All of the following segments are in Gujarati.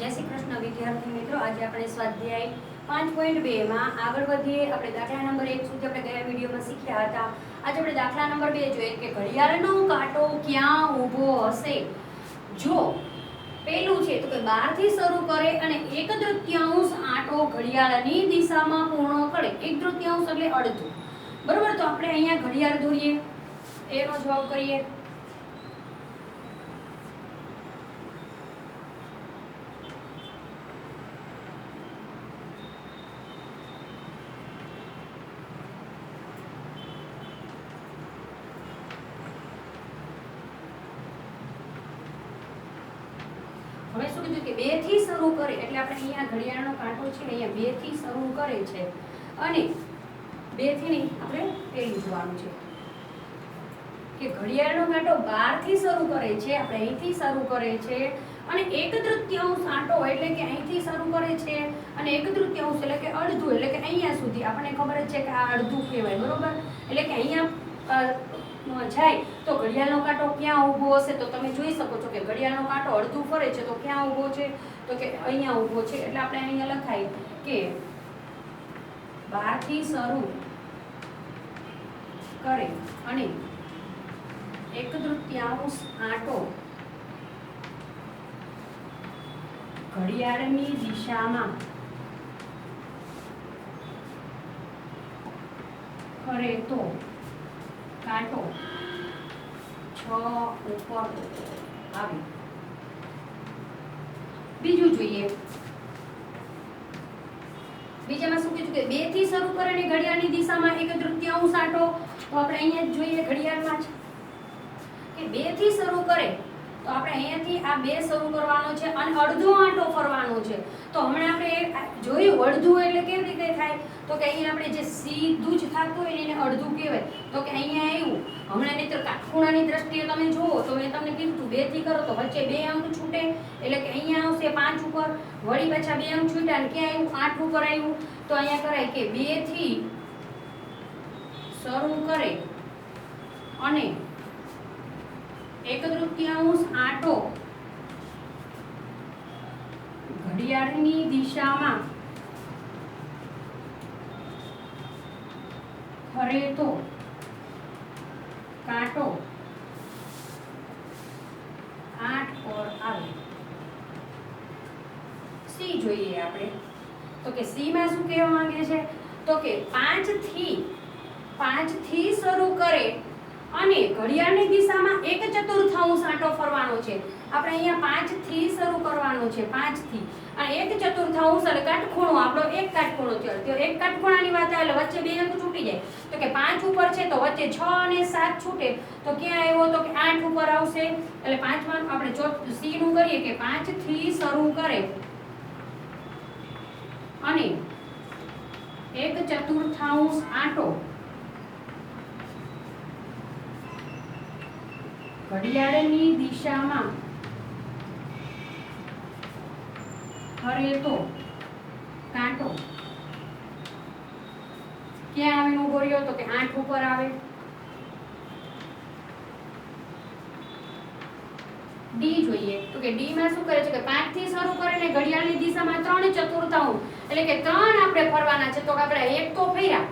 જય શ્રી કૃષ્ણ વિદ્યાર્થી મિત્રો, આજે આપણે સ્વાધ્યાય 5.2 માં આગળ વધીએ. આપણે દાખલા નંબર 1 સુધી આપણે ગયા વિડીયોમાં શીખ્યા હતા. આજે આપણે દાખલા નંબર 2 જોઈએ કે ઘડિયાળનો કાંટો ક્યાં ઊભો હશે. જો પેલું છે તો કે 12 થી શરૂ કરે અને 1/3 આંટો ઘડિયાળની દિશામાં પૂર્ણ કરે. 1/3 એટલે અડધું, બરોબર. તો આપણે અહીંયા ઘડિયાળ દોરીએ, એનો જવાબ કરીએ. હવે શું કીધું કે 2 થી શરૂ કરે, એટલે આપણે અહીંયા ઘડિયાળનો કાંટો છે અહીંયા 2 થી શરૂ કરે છે અને 2 થી નહીં, આપણે પેલું જોવાનું છે કે ઘડિયાળનો કાંટો 12 થી શરૂ કરે છે, આપણે અહીંથી શરૂ કરે છે અને 1/3 આંટો એટલે કે અહીંથી શરૂ કરે છે અને 1/3 એટલે કે અડધું, એટલે કે અહીંયા સુધી. આપણને ખબર જ છે કે આ અડધું કહેવાય, બરોબર. એટલે કે અહીંયા જાય તો ઘડિયાળનો કાંટો ક્યાં ઊભો હશે, તો તમે જોઈ શકો છો કે ઘડિયાળનો કાંટો અડધું ફરે છે તો ક્યાં ઊભો છે, તો કે અહીંયા ઊભો છે. એટલે આપણે અહીંયા લખાય કે 12 થી શરૂ કરે અને 1/3 આંટો ઘડિયાળની દિશામાં ફરે તો કાંટો 6 ઉપર આવે. બીજું જોઈએ. બીજામાં શું કીધું કે 2 થી શરૂ કરે અને ઘડિયાળની દિશામાં 1/3 આંટો. તો આપણે અહીંયા જ જોઈએ ઘડિયાળમાં જ કે 2 થી શરૂ કરે તો આપણે અહીંયાથી આ 2 શરૂ કરવાનો છે અને અડધો આંટો ફરવાનો છે. તો હમણાં આપણે જોયું અડધું એટલે કેવી રીતે થાય, તો કે અહીંયા આપણે જે સીધું જ થતું હોય ને એને અડધું કહેવાય. તો કે અહીંયા આવ્યું હમણાં, નહીંતર કાટખૂણાની દ્રષ્ટિએ તમે જુઓ તો મેં તમને કીધું 2 થી કરો તો વચ્ચે 2 અંક છૂટે, એટલે કે અહીંયા આવશે 5 ઉપર, વળી પાછા 2 અંક છૂટ્યા અને ક્યાં આવ્યું 8 ઉપર આવ્યું. તો અહીંયા કરાય કે 2 થી શરૂ કરે અને 1/3 આંટો ઘડિયાળની દિશામાં ફરે તો કાંટો 8 પર આવે. સી જોઈએ આપણે, તો કે સી માં શું કહેવા માંગે છે, તો કે 5 થી શરૂ કરે અને ઘડિયાળની દિશામાં 1/4 આંટો ફરવાનો છે. આપણે અહીંયા 5 થી શરૂ કરવાનો છે, 5 થી અને 1/4 એટલે કાટખૂણો, આપણો એક કાટખૂણો થયો. તો એક કાટખૂણાની વાત આવે એટલે વચ્ચે 2 અંક છૂટી જાય. તો કે 5 ઉપર છે તો વચ્ચે 6 અને 7 છૂટે તો ક્યાં આવ્યો, તો કે 8 ઉપર આવશે. એટલે 5 માં આપણે સી નું કરીએ કે 5 થી શરૂ કરે અને 1/4 આંટો ઘડિયાળની દિશામાં ફરે તો કાંટો ક્યાં આવીને ઉભો રહ્યો, તો કે 8 ઉપર આવે. ડી જોઈએ, તો કે ડી માં શું કરે છે કે 5 થી શરૂ કરે ને ઘડિયાળની દિશામાં 3/4 એટલે કે 3 આપણે ફરવાના છે. તો કે આપણે 1 તો ફર્યા,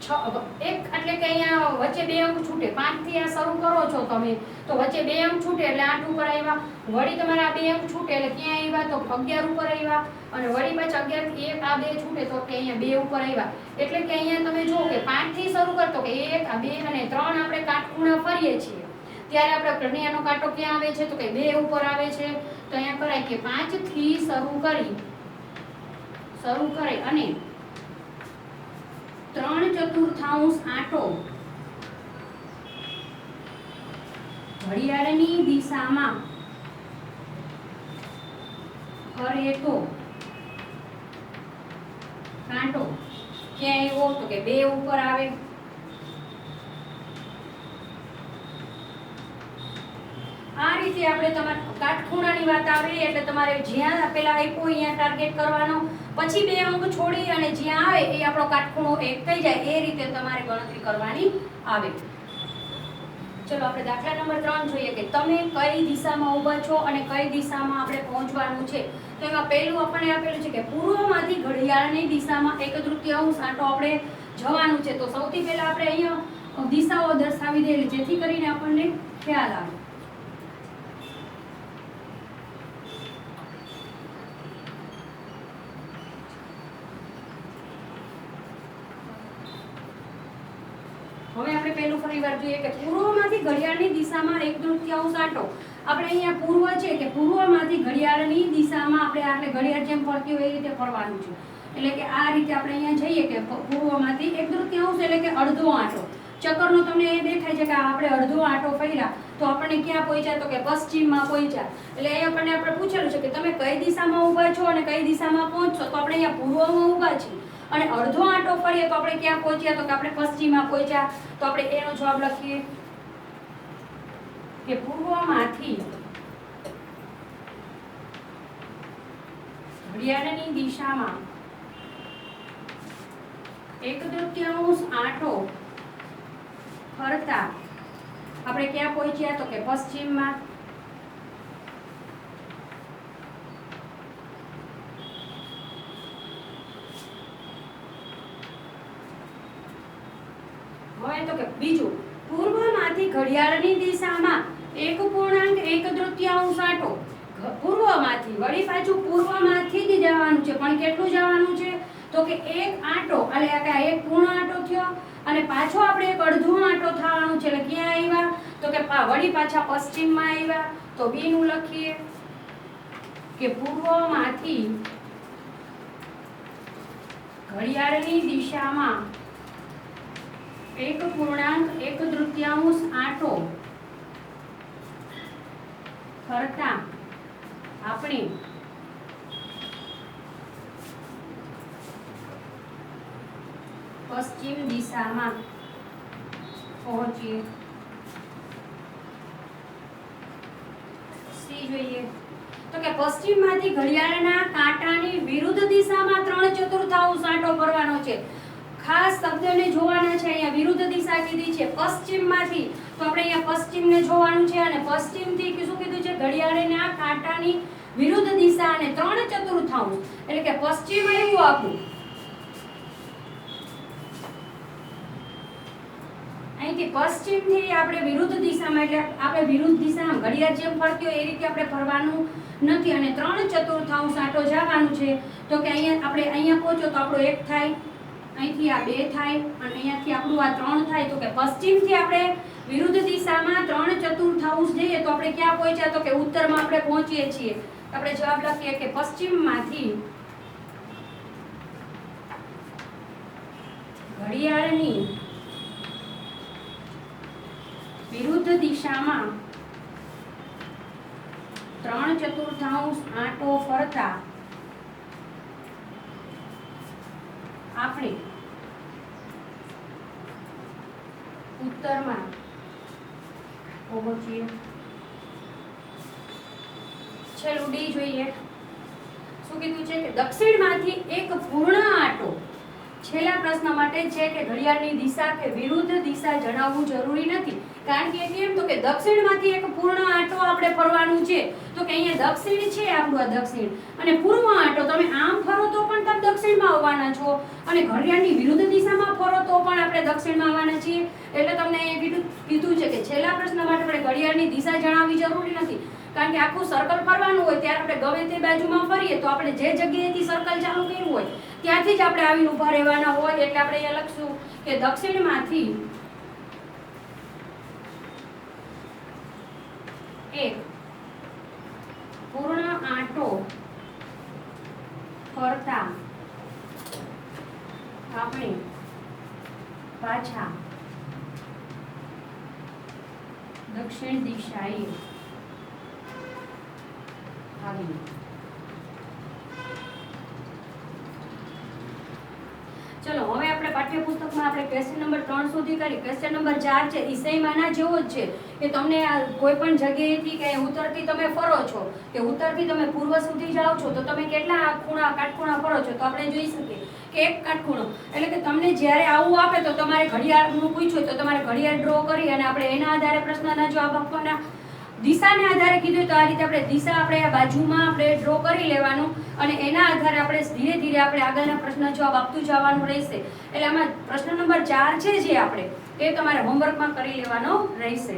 1 એટલે કે અહીંયા વચ્ચે 2 અંક છૂટે. 5 થી આ શરૂ કરો છો તમે તો વચ્ચે 2 અંક છૂટે એટલે 8 ઉપર આવ્યા, વળી તમારા 2 અંક છૂટે એટલે ક્યાં આવ્યા, તો 11 ઉપર આવ્યા અને વળી પાછા 11 થી 1 આ 2 છૂટે તો કે અહીંયા 2 ઉપર આવ્યા. એટલે કે અહીંયા તમે જુઓ કે 5 થી શરૂ કરતો કે 1 આ 2 અને 3 આપણે કાટખૂણા ફરીએ છીએ ત્યારે આપણે ઘડિયાળનો કાંટો ક્યાં આવે છે, તો કે 2 ઉપર આવે છે. તો અહીંયા કરાય કે 5 થી શરૂ કરે અને 3/4 આંટો ઘડિયાળની દિશામાં ફરે તો કાંટો ક્યાં આવ્યો, તો કે 2 ઉપર આવે. આ રીતે આપણે તમારે કાટખૂણાની વાત આવે એટલે તમારે જ્યાં પેલા આપ્યો અહીંયા ટાર્ગેટ કરવાનો, પછી 2 અંક છોડી અને જ્યાં આવે એ આપણો કાટખૂણો 1 થઈ જાય એ રીતે તમારે ગણતરી કરવાની આવે. ચલો આપણે દાખલા નંબર 3 જોઈએ કે તમે કઈ દિશામાં ઊભા છો અને કઈ દિશામાં આપણે પહોંચવાનું છે. તો એમાં પહેલું આપણને આપેલું છે કે પૂર્વમાંથી ઘડિયાળની દિશામાં 1/3 આંટો આપણે જવાનું છે. તો સૌથી પહેલા આપણે અહીંયા દિશાઓ દર્શાવી દઈએ જેથી કરીને આપણને ખ્યાલ આવે. હવે આપણે પહેલું ફરીવાર જોઈએ કે પૂર્વમાંથી ઘડિયાળની દિશામાં 1/3 આંટો. આપણે અહીંયા પૂર્વ છે કે પૂર્વમાંથી ઘડિયાળની દિશામાં આપણે ઘડિયાળ જેમ ફરતી હોય એ રીતે ફરવાનું છે. એટલે કે આ રીતે આપણે અહીંયા જઈએ કે પૂર્વમાંથી 1/3 એટલે કે અડધો આંટો. ચક્કરનો તમને એ દેખાય છે કે આપણે અડધો આંટો ફર્યા તો આપણને ક્યાં પહોંચ્યા તો કે પશ્ચિમમાં પહોંચ્યા. એટલે એ આપણે પૂછેલું છે કે તમે કઈ દિશામાં ઊભા છો અને કઈ દિશામાં પહોંચશો. તો આપણે અહીંયા પૂર્વમાં ઊભા છીએ અને અડધો આંટો ફરીએ તો આપણે ક્યાં પહોંચ્યા તો કે આપણે પશ્ચિમમાં પહોંચ્યા. તો આપણે એનો જવાબ લખીએ કે પૂર્વમાંથી ઘડિયાળની દિશામાં 1/3 આંટો ફરતા આપણે ક્યાં પહોંચ્યા તો કે પશ્ચિમમાં. હવે તો કે બીજું પૂર્વમાંથી ઘડિયાળની દિશામાં 1.1/3 આંટો. પૂર્વમાંથી વળી પાછું પૂર્વમાંથી જ જવાનું છે પણ કેટલું જવાનું છે તો કે એક આંટો એટલે કે એક પૂર્ણ આંટો થયો અને પાછો આપણે એક અડધો આંટો થવાનું છે. એટલે ક્યાં આવ્યા તો કે વળી પાછા પશ્ચિમમાં આવ્યા. તો બી નું લખીએ કે પૂર્વમાંથી ઘડિયાળની દિશામાં 1.1/3 આંટો ફરતા આપણે પશ્ચિમ દિશામાં પહોંચીએ. સી જોઈએ તો કે પશ્ચિમમાંથી ઘડિયાળના કાંટાની વિરુદ્ધ દિશામાં 3/4 આંટો ફરવાનો છે. ખાસ શબ્દને જોવાના છે. અહીંયા વિરુદ્ધ દિશા કીધી છે પશ્ચિમમાંથી. તો આપણે અહીંયા પશ્ચિમને જોવાનું છે અને પશ્ચિમથી શું કીધું છે ઘડિયાળના કાંટાની વિરુદ્ધ દિશા અને 3/4 એટલે કે પશ્ચિમ આવ્યું આપણું. અહીંથી પશ્ચિમથી આપણે વિરુદ્ધ દિશામાં એટલે આપણે વિરુદ્ધ દિશામાં ઘડિયાળ જેમ ફરતી હોય એ રીતે આપણે ફરવાનું નથી અને 3/4 આંટો જવાનું છે. તો કે અહીંયા પહોંચો તો આપણો 1 થાય, અહીંથી આ 2 થાય અને અહીંયાથી આપણું આ 3 થાય. તો કે પશ્ચિમથી આપણે વિરુદ્ધ દિશામાં 3/4 જઈએ તો આપણે ક્યાં પહોંચ્યા તો કે ઉત્તરમાં આપણે પહોંચીએ છીએ. આપણે જવાબ લખીએ કે પશ્ચિમમાંથી ઘડિયાળની વિરુદ્ધ દિશામાં 3/4 આંટો ફરતા આપણે ઉત્તરમાં પહોંચીએ. છેલ્લું ડી જોઈએ. શું કીધું છે કે દક્ષિણમાંથી એક પૂર્ણ આંટો. છેલ્લા પ્રશ્ન માટે છે કે ઘડિયાળની દિશા કે વિરુદ્ધ દિશા જણાવવું જરૂરી નથી. કારણ કે કેમ તો કે દક્ષિણમાંથી એક પૂર્ણ આંટો આપણે ફરવાનું છે. તો કે અહીંયા દક્ષિણ છે આપણું આ દક્ષિણ અને પૂર્વ આંટો તમે આમ ફરો તો પણ તમે દક્ષિણમાં આવવાના છો અને ઘડિયાળની વિરુદ્ધ દિશામાં ફરો તો પણ આપણે દક્ષિણમાં આવવાના છીએ. એટલે તમને કીધું છે કે છેલ્લા પ્રશ્ન માટે આપણે ઘડિયાળની દિશા જણાવવી જરૂરી નથી. કારણ કે આખું સર્કલ ફરવાનું હોય ત્યારે આપણે ગમે તે બાજુમાં ફરીએ તો આપણે જે જગ્યાએથી સર્કલ ચાલુ કર્યું હોય ત્યાંથી જ આપણે આવીને ઊભા રહેવાના હોય. એટલે આપણે અહીંયા લખશું કે દક્ષિણમાંથી એક પૂર્ણ આંટો ફરતા આપણે પાછા દક્ષિણ દિશાએ આવીએ. ચલો હવે આપણે પાઠ્યપુસ્તકમાં આપણે ક્વેશ્ચન નંબર 3 સુધી કરી. ક્વેશ્ચન નંબર 4 છે એ સેમ આના જેવો જ છે કે તમને આ કોઈ પણ જગ્યાએથી કે ઉત્તરથી તમે ફરો છો કે ઉત્તરથી તમે પૂર્વ સુધી જાઓ છો તો તમે કેટલા ખૂણા કાટખૂણા ફરો છો, તો આપણે જોઈ શકીએ કે એક કાટખૂણો. એટલે કે તમને જ્યારે આવું આપે તો તમારે ઘડિયાળનું પૂછ્યું તો તમારે ઘડિયાળ ડ્રો કરી અને આપણે એના આધારે પ્રશ્નના જવાબ આપવાના. દિશાને આધારે કીધું તો આ રીતે આપણે દિશા આપણે આ બાજુમાં આપણે ડ્રો કરી લેવાનું અને એના આધારે આપણે ધીરે ધીરે આપણે આગળના પ્રશ્ન જવાબ આપતું જવાનું રહેશે. એટલે આમાં પ્રશ્ન નંબર 4 છે જે આપણે એ તમારે હોમવર્કમાં કરી લેવાનો રહેશે.